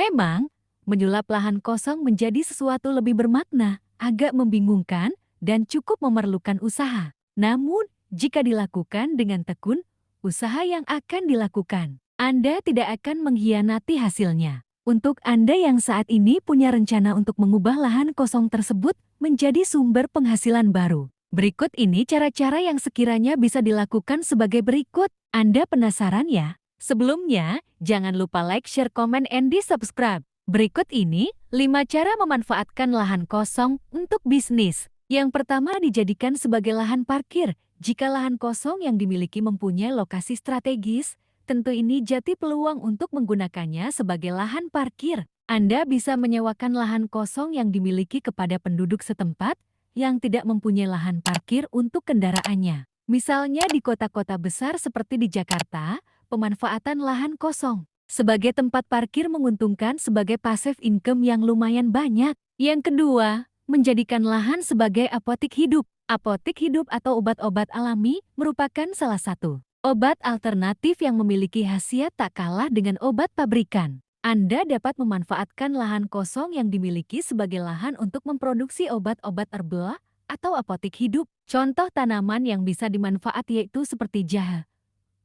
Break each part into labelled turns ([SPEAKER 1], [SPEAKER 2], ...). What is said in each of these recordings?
[SPEAKER 1] Memang, menyulap lahan kosong menjadi sesuatu lebih bermakna, agak membingungkan, dan cukup memerlukan usaha. Namun, jika dilakukan dengan tekun, usaha yang akan dilakukan, Anda tidak akan mengkhianati hasilnya. Untuk Anda yang saat ini punya rencana untuk mengubah lahan kosong tersebut menjadi sumber penghasilan baru. Berikut ini cara-cara yang sekiranya bisa dilakukan sebagai berikut. Anda penasaran ya? Sebelumnya, jangan lupa like, share, komen, and di-subscribe. Berikut ini 5 cara memanfaatkan lahan kosong untuk bisnis. Yang pertama, dijadikan sebagai lahan parkir. Jika lahan kosong yang dimiliki mempunyai lokasi strategis, tentu ini jadi peluang untuk menggunakannya sebagai lahan parkir. Anda bisa menyewakan lahan kosong yang dimiliki kepada penduduk setempat yang tidak mempunyai lahan parkir untuk kendaraannya. Misalnya di kota-kota besar seperti di Jakarta, pemanfaatan lahan kosong sebagai tempat parkir menguntungkan sebagai passive income yang lumayan banyak. Yang kedua, menjadikan lahan sebagai apotik hidup. Apotik hidup atau obat-obat alami merupakan salah satu obat alternatif yang memiliki khasiat tak kalah dengan obat pabrikan. Anda dapat memanfaatkan lahan kosong yang dimiliki sebagai lahan untuk memproduksi obat-obat herbal atau apotik hidup. Contoh tanaman yang bisa dimanfaat yaitu seperti jahe,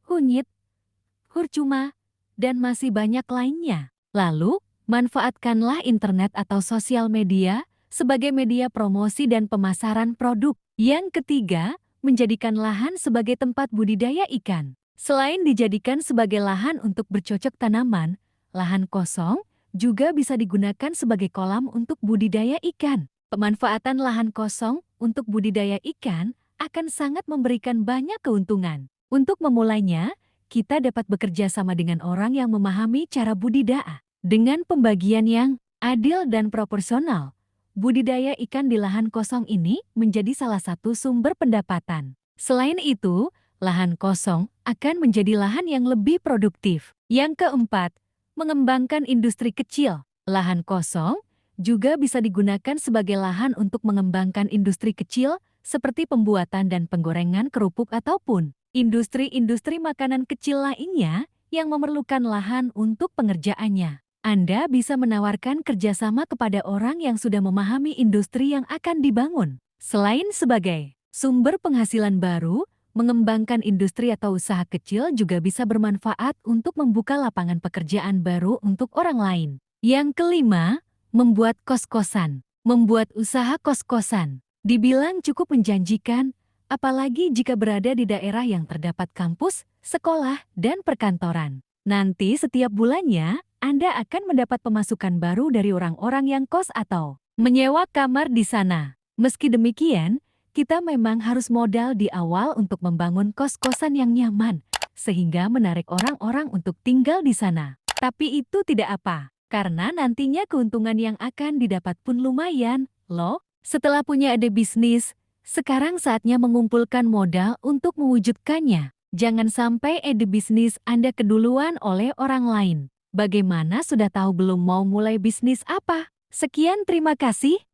[SPEAKER 1] kunyit, curcuma, dan masih banyak lainnya. Lalu, manfaatkanlah internet atau sosial media sebagai media promosi dan pemasaran produk. Yang ketiga, menjadikan lahan sebagai tempat budidaya ikan. Selain dijadikan sebagai lahan untuk bercocok tanaman, lahan kosong juga bisa digunakan sebagai kolam untuk budidaya ikan. Pemanfaatan lahan kosong untuk budidaya ikan akan sangat memberikan banyak keuntungan. Untuk memulainya, kita dapat bekerja sama dengan orang yang memahami cara budidaya. Dengan pembagian yang adil dan proporsional, budidaya ikan di lahan kosong ini menjadi salah satu sumber pendapatan. Selain itu, lahan kosong akan menjadi lahan yang lebih produktif. Yang keempat, mengembangkan industri kecil. Lahan kosong juga bisa digunakan sebagai lahan untuk mengembangkan industri kecil seperti pembuatan dan penggorengan kerupuk ataupun industri-industri makanan kecil lainnya yang memerlukan lahan untuk pengerjaannya. Anda bisa menawarkan kerjasama kepada orang yang sudah memahami industri yang akan dibangun. Selain sebagai sumber penghasilan baru, mengembangkan industri atau usaha kecil juga bisa bermanfaat untuk membuka lapangan pekerjaan baru untuk orang lain. Yang kelima, membuat kos-kosan. Membuat usaha kos-kosan dibilang cukup menjanjikan, apalagi jika berada di daerah yang terdapat kampus, sekolah, dan perkantoran. Nanti setiap bulannya, Anda akan mendapat pemasukan baru dari orang-orang yang kos atau menyewa kamar di sana. Meski demikian, kita memang harus modal di awal untuk membangun kos-kosan yang nyaman, sehingga menarik orang-orang untuk tinggal di sana. Tapi itu tidak apa, karena nantinya keuntungan yang akan didapat pun lumayan, loh. Setelah punya ide bisnis, sekarang saatnya mengumpulkan modal untuk mewujudkannya. Jangan sampai ide bisnis Anda keduluan oleh orang lain. Bagaimana, sudah tahu belum mau mulai bisnis apa? Sekian, terima kasih.